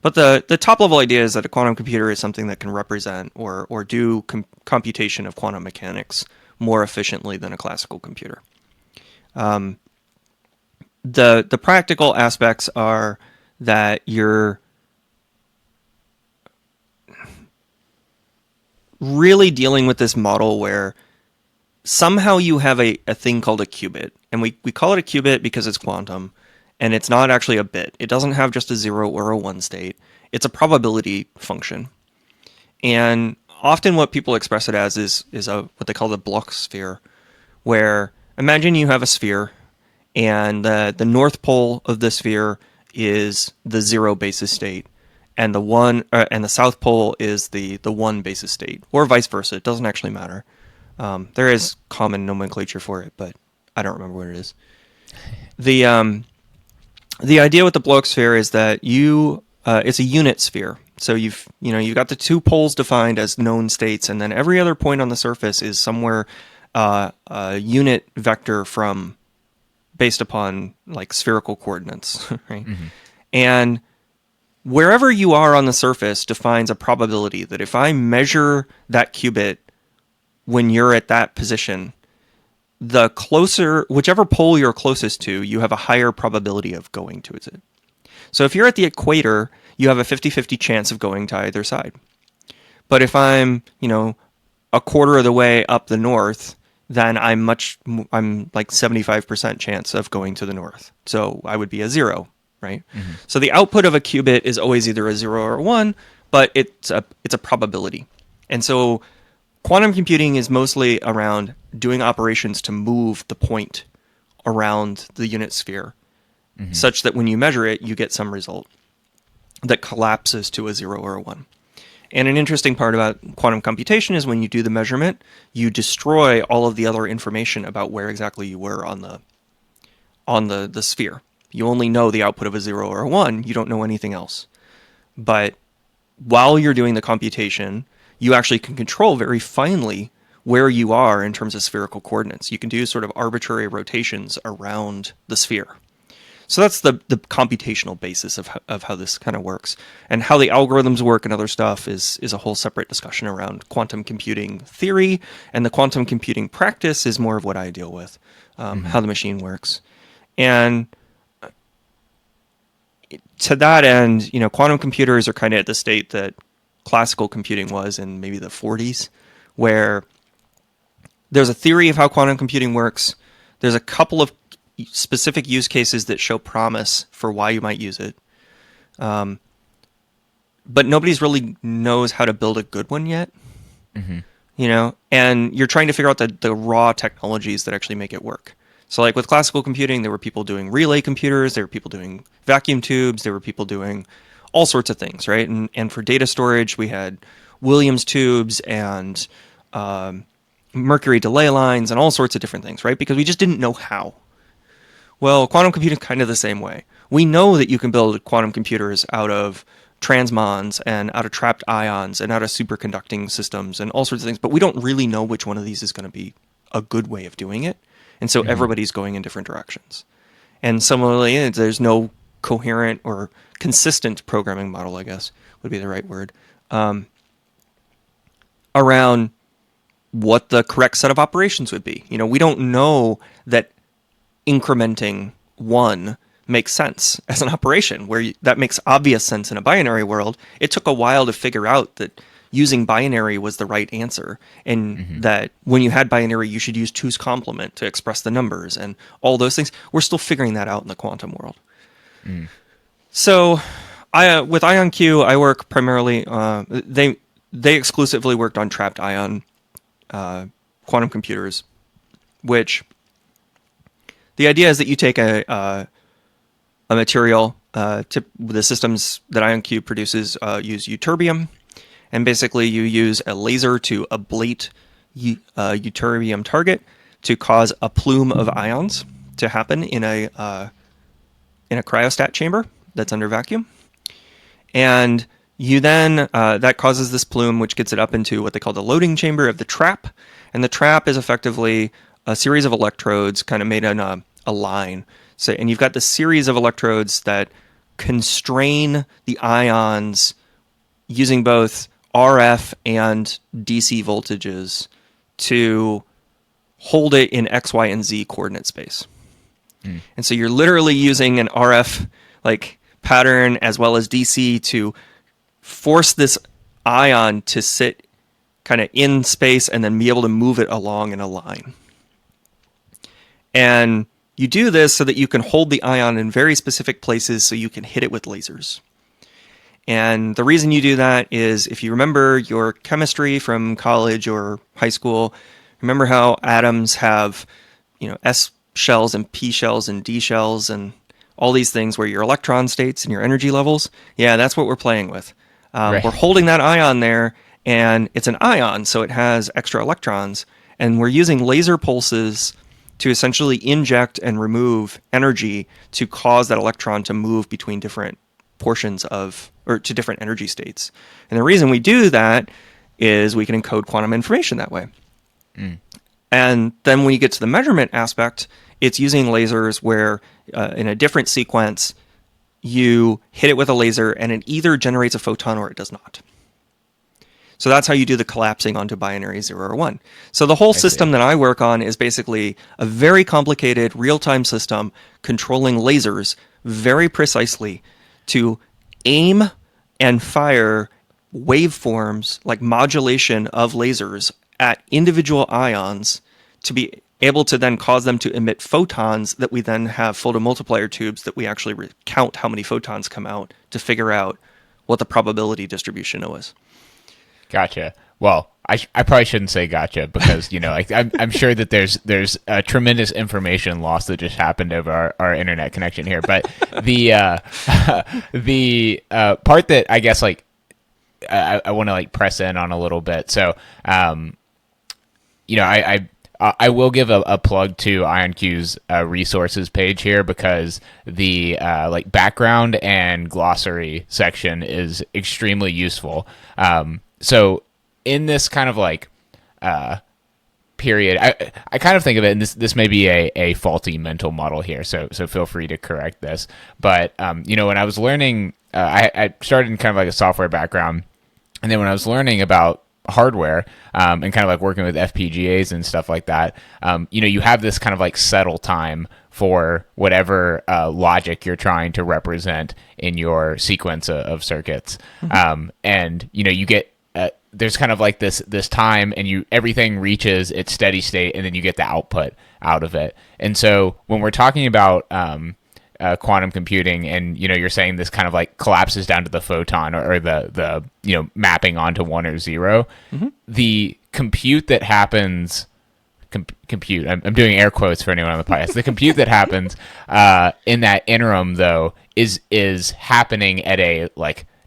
But the top level idea is that a quantum computer is something that can represent or do computation of quantum mechanics more efficiently than a classical computer. The practical aspects are that you're really dealing with this model where somehow you have a thing called a qubit. And we call it a qubit because it's quantum, and it's not actually a bit. It doesn't have just a 0 or a 1 state. It's a probability function. And often what people express it as is what they call the Bloch sphere, where imagine you have a sphere, and the north pole of the sphere is the 0 basis state, and the south pole is the 1 basis state, or vice versa. It doesn't actually matter. There is common nomenclature for it, but I don't remember what it is. The idea with the Bloch sphere is that it's a unit sphere. So you've got the two poles defined as known states, and then every other point on the surface is somewhere a unit vector based upon like spherical coordinates, right? Mm-hmm. And wherever you are on the surface defines a probability that if I measure that qubit when you're at that position, whichever pole you're closest to, you have a higher probability of going to it. So if you're at the equator, you have a 50-50 chance of going to either side. But if I'm, a quarter of the way up the north, then I'm like 75% chance of going to the north. So I would be a 0, right? Mm-hmm. So the output of a qubit is always either a 0 or a 1, but it's a probability. And so quantum computing is mostly around doing operations to move the point around the unit sphere, mm-hmm. such that when you measure it, you get some result that collapses to a 0 or a 1. And an interesting part about quantum computation is when you do the measurement, you destroy all of the other information about where exactly you were on the sphere. You only know the output of a 0 or a 1. You don't know anything else. But while you're doing the computation, you actually can control very finely where you are in terms of spherical coordinates. You can do sort of arbitrary rotations around the sphere. So that's the computational basis of how this kind of works. And how the algorithms work and other stuff is a whole separate discussion around quantum computing theory, and the quantum computing practice is more of what I deal with, how the machine works. And to that end, quantum computers are kind of at the state that classical computing was in maybe the 40s, where there's a theory of how quantum computing works. There's a couple of specific use cases that show promise for why you might use it. But nobody's really knows how to build a good one yet. Mm-hmm. And you're trying to figure out the raw technologies that actually make it work. So like with classical computing, there were people doing relay computers, there were people doing vacuum tubes, there were people doing all sorts of things, right? And for data storage, we had Williams tubes and mercury delay lines and all sorts of different things, right? Because we just didn't know how. Well, quantum computing is kind of the same way. We know that you can build quantum computers out of transmons and out of trapped ions and out of superconducting systems and all sorts of things, but we don't really know which one of these is going to be a good way of doing it. And so everybody's going in different directions. And similarly, there's no coherent or consistent programming model, I guess would be the right word, around what the correct set of operations would be. We don't know that incrementing 1 makes sense as an operation, where that makes obvious sense in a binary world. It took a while to figure out that using binary was the right answer, and that when you had binary, you should use 2's complement to express the numbers and all those things. We're still figuring that out in the quantum world. So with IonQ, I work primarily, they exclusively worked on trapped ion quantum computers, which the idea is that you take a material, the systems that IonQ produces use ytterbium, and basically you use a laser to ablate a ytterbium target to cause a plume of ions to happen in a cryostat chamber that's under vacuum. And you then, that causes this plume, which gets it up into what they call the loading chamber of the trap. And the trap is effectively a series of electrodes kind of made on a line. So, and you've got this series of electrodes that constrain the ions using both RF and DC voltages to hold it in X, Y, and Z coordinate space. And so you're literally using an RF like pattern as well as DC to force this ion to sit kind of in space and then be able to move it along in a line. And you do this so that you can hold the ion in very specific places so you can hit it with lasers. And the reason you do that is if you remember your chemistry from college or high school, remember how atoms have, S shells and P shells and D shells and all these things where your electron states and your energy levels? Yeah, that's what we're playing with. Right. We're holding that ion there, and it's an ion, so it has extra electrons. And we're using laser pulses to essentially inject and remove energy to cause that electron to move between different portions of, or to different energy states. And the reason we do that is we can encode quantum information that way. And then when you get to the measurement aspect, it's using lasers where in a different sequence, you hit it with a laser and it either generates a photon or it does not. So that's how you do the collapsing onto binary 0 or 1. So the whole system that I work on is basically a very complicated real-time system controlling lasers very precisely to aim and fire waveforms, like modulation of lasers at individual ions to be able to then cause them to emit photons that we then have photomultiplier tubes that we actually count how many photons come out to figure out what the probability distribution was. Gotcha. Well, I probably shouldn't say gotcha because, I'm sure that there's a tremendous information loss that just happened over our internet connection here. But the the part that I guess I want to press in on a little bit. So, I will give a plug to IonQ's resources page here because the background and glossary section is extremely useful. So in this kind of period, I kind of think of it, and this may be a faulty mental model here, so feel free to correct this. But when I was learning, I started in kind of a software background, and then when I was learning about hardware and kind of working with FPGAs and stuff like that, you have this kind of settle time for whatever logic you're trying to represent in your sequence of circuits. And you get there's kind of this time, and everything reaches its steady state, and then you get the output out of it. And so when we're talking about quantum computing, and you're saying this kind of collapses down to the photon or the mapping onto 1 or 0, the compute that happens. Compute. I'm doing air quotes for anyone on the podcast. The compute that happens in that interim, though, is happening at a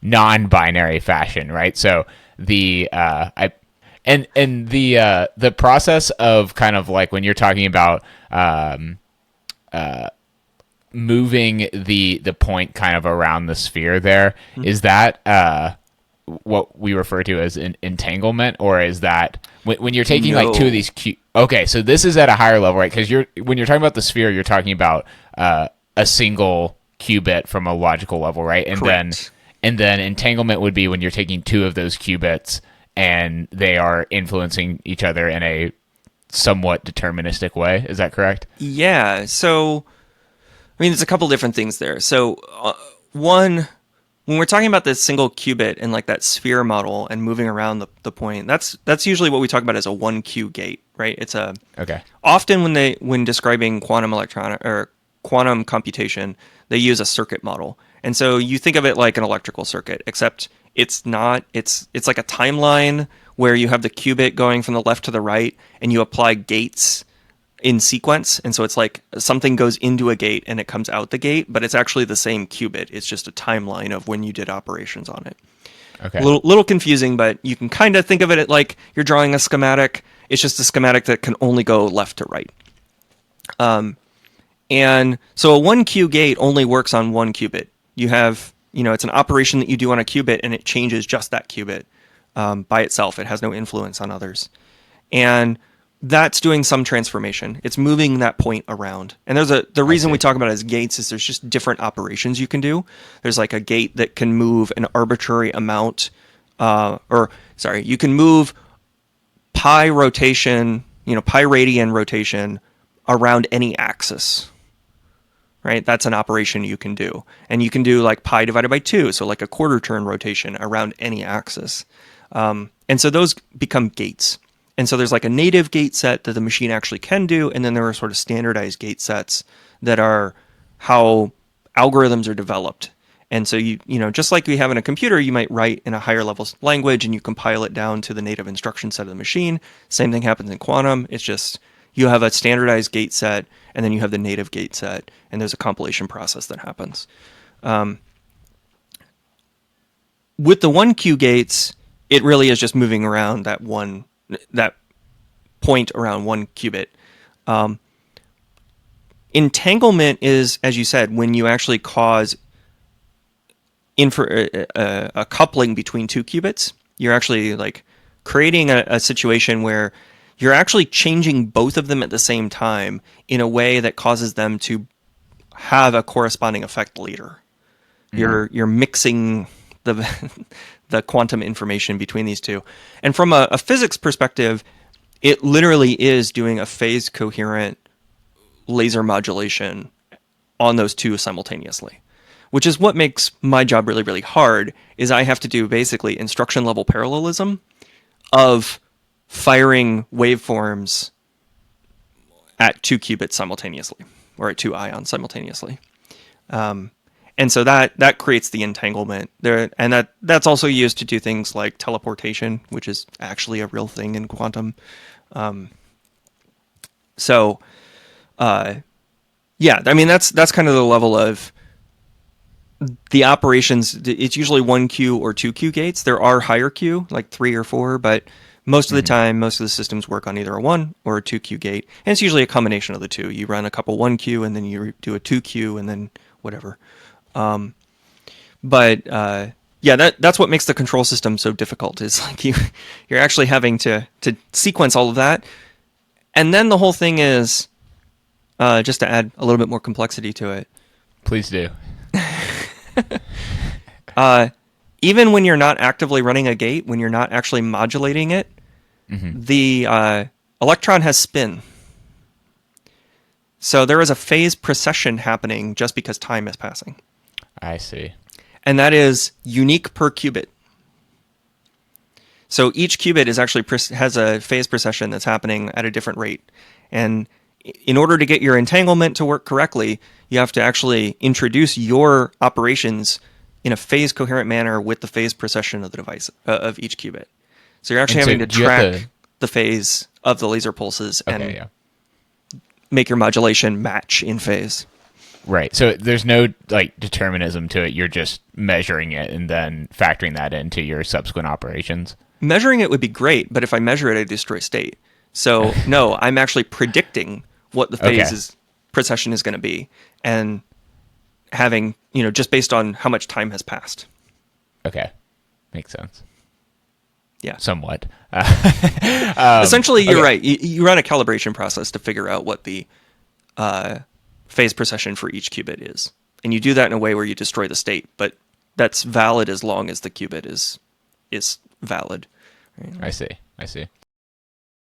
non-binary fashion, right? So the the process of kind of when you're talking about moving the point kind of around the sphere there, is that what we refer to as an entanglement, or is that when you're taking two of these okay, so this is at a higher level, right? Because when you're talking about the sphere, you're talking about a single qubit from a logical level, right? And Correct. then entanglement would be when you're taking two of those qubits and they are influencing each other in a somewhat deterministic way. Is that correct? Yeah. So, there's a couple different things there. So, one, when we're talking about this single qubit and that sphere model and moving around the point, that's usually what we talk about as a 1Q gate, right? It's often when describing quantum electronic or quantum computation, they use a circuit model. And so you think of it like an electrical circuit, except it's not. It's like a timeline where you have the qubit going from the left to the right, and you apply gates in sequence. And so it's something goes into a gate and it comes out the gate, but it's actually the same qubit. It's just a timeline of when you did operations on it. Okay. A little confusing, but you can kind of think of it like you're drawing a schematic. It's just a schematic that can only go left to right. And so a 1Q gate only works on one qubit. You have, it's an operation that you do on a qubit, and it changes just that qubit by itself. It has no influence on others. And that's doing some transformation. It's moving that point around. And the I reason we see. talk about it as gates is there's just different operations you can do. There's like a gate that can move an arbitrary amount, you can move pi rotation, pi radian rotation around any axis, right? That's an operation you can do. And you can do like pi divided by 2, so like a quarter turn rotation around any axis. And so those become gates. And so there's like a native gate set that the machine actually can do, and then there are sort of standardized gate sets that are how algorithms are developed. And so just like we have in a computer, you might write in a higher level language and you compile it down to the native instruction set of the machine. Same thing happens in quantum. It's just you have a standardized gate set, and then you have the native gate set, and there's a compilation process that happens. With the 1Q gates, it really is just moving around that point around 1 qubit. Entanglement is, as you said, when you actually cause a coupling between 2 qubits. You're actually like creating a situation where you're actually changing both of them at the same time in a way that causes them to have a corresponding effect later. Mm-hmm. You're mixing the quantum information between these two. And from a physics perspective, it literally is doing a phase coherent laser modulation on those two simultaneously, which is what makes my job really, really hard. Is I have to do basically instruction level parallelism of firing waveforms at 2 qubits simultaneously, or at 2 ions simultaneously. And so that creates the entanglement there, and that's also used to do things like teleportation, which is actually a real thing in quantum. Yeah, I mean that's kind of the level of the operations. It's usually 1Q or 2Q gates. There are higher Q, like 3 or 4, but most of the time, most of the systems work on either a 1 or a 2Q gate, and it's usually a combination of the two. You run a couple 1Q, and then you do a 2Q, and then whatever. Yeah, that's what makes the control system so difficult. Is like you're actually having to sequence all of that, and then the whole thing is just to add a little bit more complexity to it. Please do. Even when you're not actively running a gate, when you're not actually modulating it, mm-hmm. the electron has spin. So there is a phase precession happening just because time is passing. I see. And that is unique per qubit. So each qubit is actually has a phase precession that's happening at a different rate. And in order to get your entanglement to work correctly, you have to actually introduce your operations in a phase coherent manner with the phase precession of the device of each qubit. So you're actually having to track the phase of the laser pulses and make your modulation match in phase. Right. So there's no like determinism to it. You're just measuring it and then factoring that into your subsequent operations. Measuring it would be great, but if I measure it, I destroy state. So no, I'm actually predicting what the phase precession is going to be, and having, just based on how much time has passed. Okay. Makes sense. Yeah. Somewhat. Essentially, you're right. You run a calibration process to figure out what the phase precession for each qubit is. And you do that in a way where you destroy the state, but that's valid as long as the qubit is valid. Right? I see.